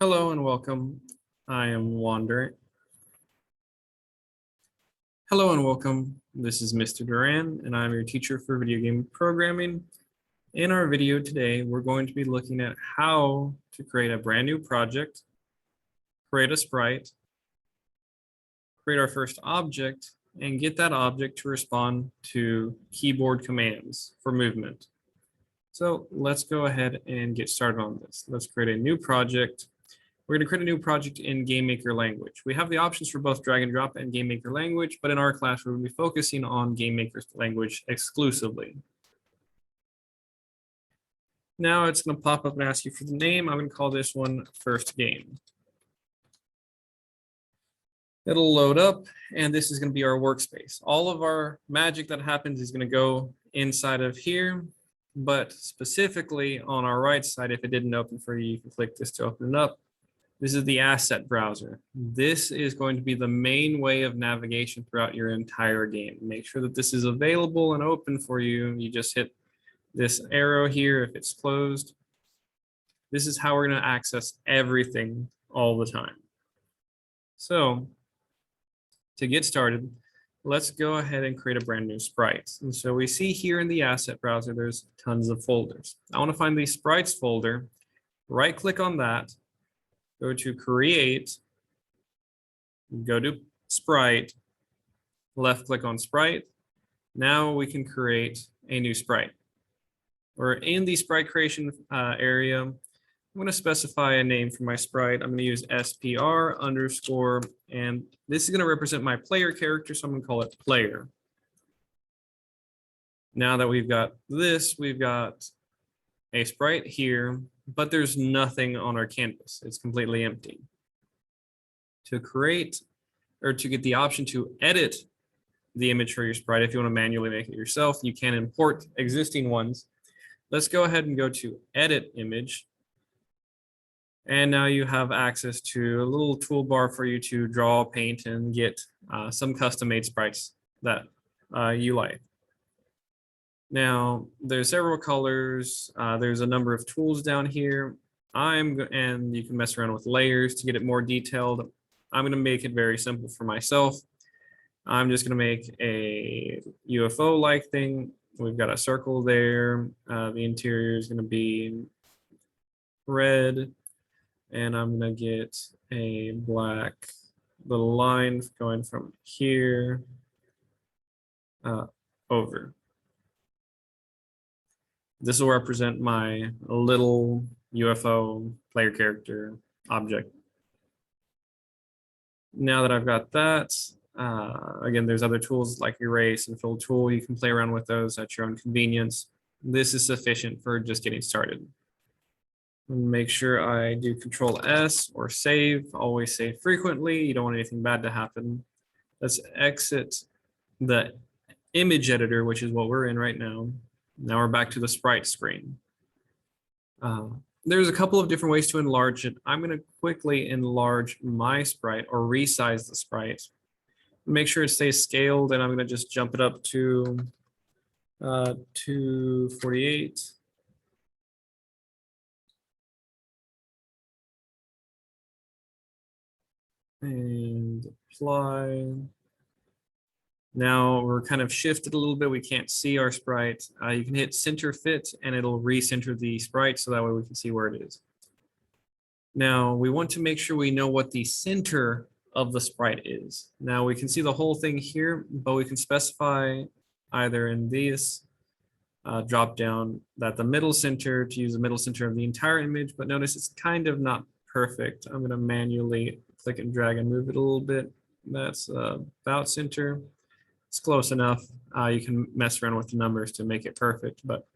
Hello and welcome. I am Wander. Hello and welcome. This is Mr. Duran, and I'm your teacher for video game programming. In our video today, we're going to be looking at how to create a brand new project, create a sprite, create our first object, and get that object to respond to keyboard commands for movement. So let's go ahead and get started on this. Let's create a new project. We're going to create a new project in GameMaker language. We have the options for both drag and drop and GameMaker language, but in our class, we're going to be focusing on GameMaker language exclusively. Now it's going to pop up and ask you for the name. I'm going to call this one First Game. It'll load up, and this is going to be our workspace. All of our magic that happens is going to go inside of here, but specifically on our right side, if it didn't open for you, you can click this to open it up. This is the asset browser. This is going to be the main way of navigation throughout your entire game. Make sure that this is available and open for you. You just hit this arrow here if it's closed. This is how we're going to access everything all the time. So to get started, let's go ahead and create a brand new sprite. And so we see here in the asset browser, there's tons of folders. I want to find the sprites folder, right click on that, go to create, go to sprite, left click on sprite. Now we can create a new sprite. We're in the sprite creation area. I'm going to specify a name for my sprite. I'm going to use SPR underscore, and this is going to represent my player character, so I'm going to call it player. Now that we've got this, we've got a sprite here, but there's nothing on our canvas. It's completely empty. To create or to get the option to edit the image for your sprite, if you want to manually make it yourself, you can import existing ones. Let's go ahead and go to edit image. And now you have access to a little toolbar for you to draw, paint, and get some custom made sprites that you like. Now, there's several colors. There's a number of tools down here. And you can mess around with layers to get it more detailed. I'm going to make it very simple for myself. I'm just going to make a UFO-like thing. We've got a circle there. The interior is going to be red. And I'm going to get a black little line going from here over. This will represent my little UFO player character object. Now that I've got that, again, there's other tools like erase and fill tool. You can play around with those at your own convenience. This is sufficient for just getting started. Make sure I do Control S or save. Always save frequently. You don't want anything bad to happen. Let's exit the image editor, which is what we're in right now. Now we're back to the sprite screen. There's a couple of different ways to enlarge it. I'm going to quickly enlarge my sprite or resize the sprite. Make sure it stays scaled, and I'm going to just jump it up to 248. And apply. Now we're kind of shifted a little bit. We can't see our sprite. You can hit center fit and it'll recenter the sprite so that way we can see where it is. Now we want to make sure we know what the center of the sprite is. Now we can see the whole thing here, but we can specify either in this drop down that the middle center to use the middle center of the entire image, but notice it's kind of not perfect. I'm going to manually click and drag and move it a little bit. That's about center. It's close enough. You can mess around with the numbers to make it perfect, but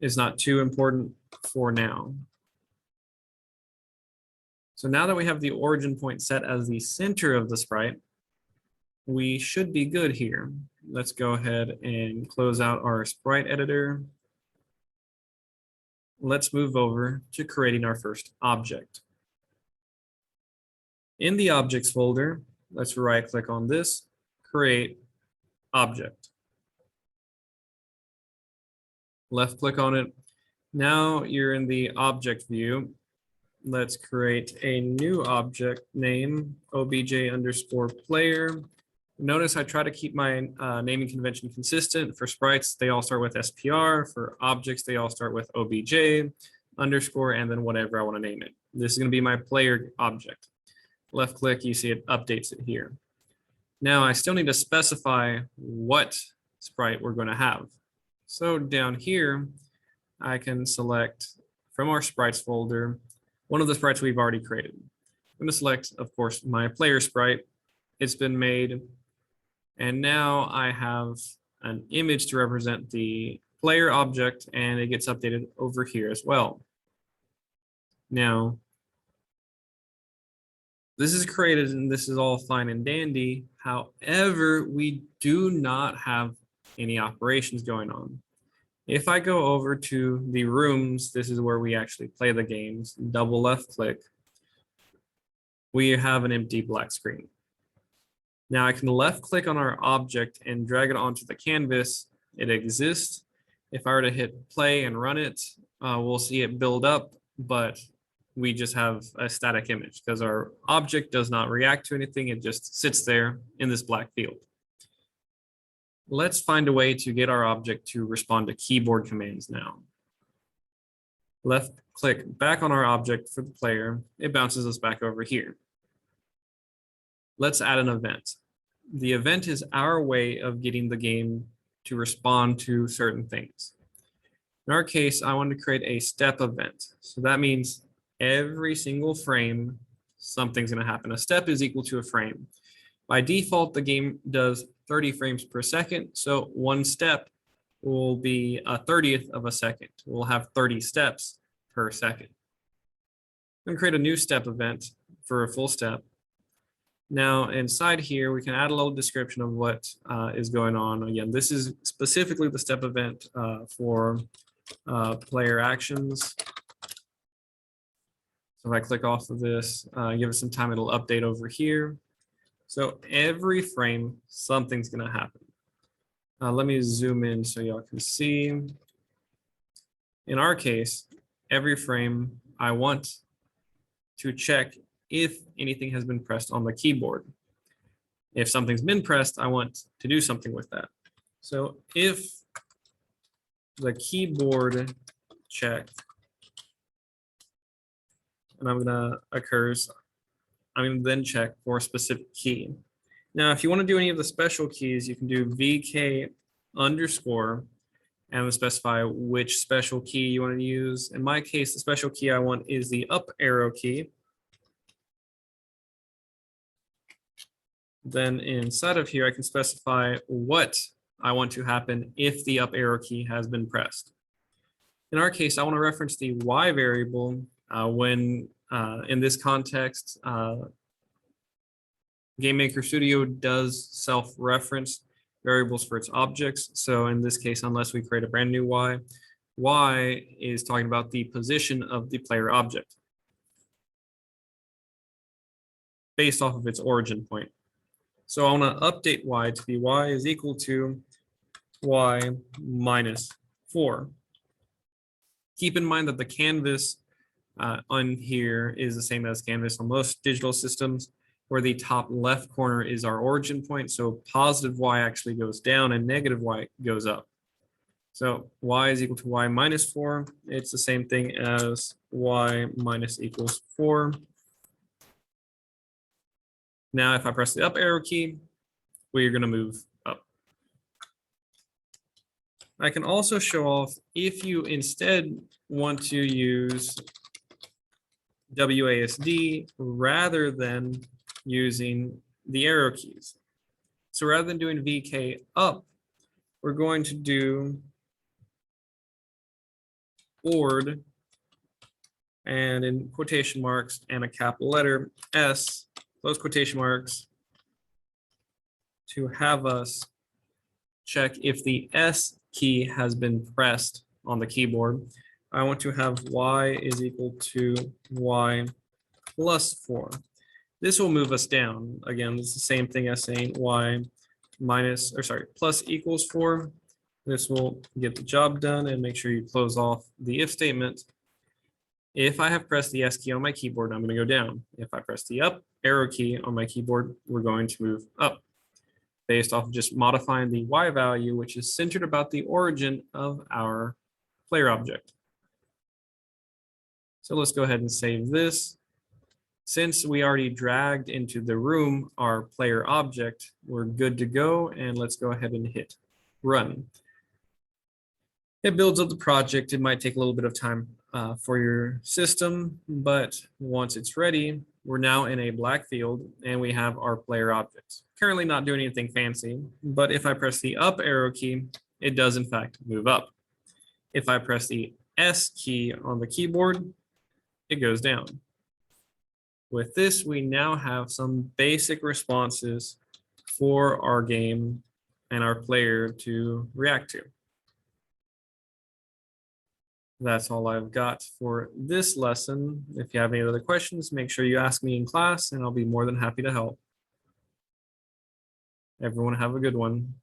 it's not too important for now. So now that we have the origin point set as the center of the sprite, we should be good here. Let's go ahead and close out our sprite editor. Let's move over to creating our first object. In the objects folder, let's right click on this, create object. Left click on it. Now you're in the object view. let's create a new object name obj_player. Notice I try to keep my naming convention consistent. For sprites, they all start with SPR. For objects, they all start with obj underscore and then whatever I want to name it. This is going to be my player object. Left click, you see it updates it here. Now I still need to specify what sprite we're going to have. So down here, I can select from our sprites folder, one of the sprites we've already created. I'm going to select, of course, my player sprite. It's been made. And now I have an image to represent the player object, and it gets updated over here as well. Now, this is created and this is all fine and dandy. However, we do not have any operations going on. If I go over to the rooms, this is where we actually play the games, double left click, we have an empty black screen. Now I can left click on our object and drag it onto the canvas. It exists. If I were to hit play and run it, we'll see it build up, but we just have a static image because our object does not react to anything. It just sits there in this black field. Let's find a way to get our object to respond to keyboard commands now. Left click back on our object for the player. It bounces us back over here. Let's add an event. The event is our way of getting the game to respond to certain things. In our case, I want to create a step event. So that means every single frame, something's going to happen. A step is equal to a frame. By default, the game does 30 frames per second. So one step will be a 30th of a second. We'll have 30 steps per second. I'm going to create a new step event for a full step. Now inside here, we can add a little description of what is going on. Again, this is specifically the step event for player actions. So if I click off of this, give it some time, it'll update over here. So every frame, something's going to happen. Let me zoom in so y'all can see. In our case, every frame, I want to check if anything has been pressed on the keyboard. If something's been pressed, I want to do something with that. So if the keyboard check, and I'm gonna occurs, I'm gonna then check for a specific key. Now, if you want to do any of the special keys, you can do VK underscore and specify which special key you want to use. In my case, the special key I want is the up arrow key. Then inside of here, I can specify what I want to happen if the up arrow key has been pressed. In our case, I want to reference the Y variable when in this context, GameMaker Studio does self-reference variables for its objects. So in this case, unless we create a brand new Y, Y is talking about the position of the player object based off of its origin point. So I want to update Y to be Y is equal to Y minus 4. Keep in mind that the canvas on here is the same as canvas on most digital systems, where the top left corner is our origin point. So positive Y actually goes down and negative Y goes up. So Y is equal to Y minus 4. It's the same thing as Y minus equals 4. Now, if I press the up arrow key, we're going to move up. I can also show off if you instead want to use WASD rather than using the arrow keys. So rather than doing VK up, we're going to do ORD and in quotation marks and a capital letter S, close quotation marks, to have us check if the S key has been pressed on the keyboard. I want to have Y is equal to Y plus 4. This will move us down. Again, it's the same thing as saying Y minus, or sorry, plus equals 4. This will get the job done and make sure you close off the if statement. If I have pressed the S key on my keyboard, I'm going to go down. If I press the up arrow key on my keyboard, we're going to move up based off of just modifying the Y value, which is centered about the origin of our player object. So let's go ahead and save this. Since we already dragged into the room our player object, we're good to go. And let's go ahead and hit run. It builds up the project. It might take a little bit of time for your system, but once it's ready, we're now in a black field and we have our player objects. Currently not doing anything fancy, but if I press the up arrow key, it does in fact move up. If I press the S key on the keyboard, it goes down. With this, we now have some basic responses for our game and our player to react to. That's all I've got for this lesson. If you have any other questions, make sure you ask me in class and I'll be more than happy to help. Everyone have a good one.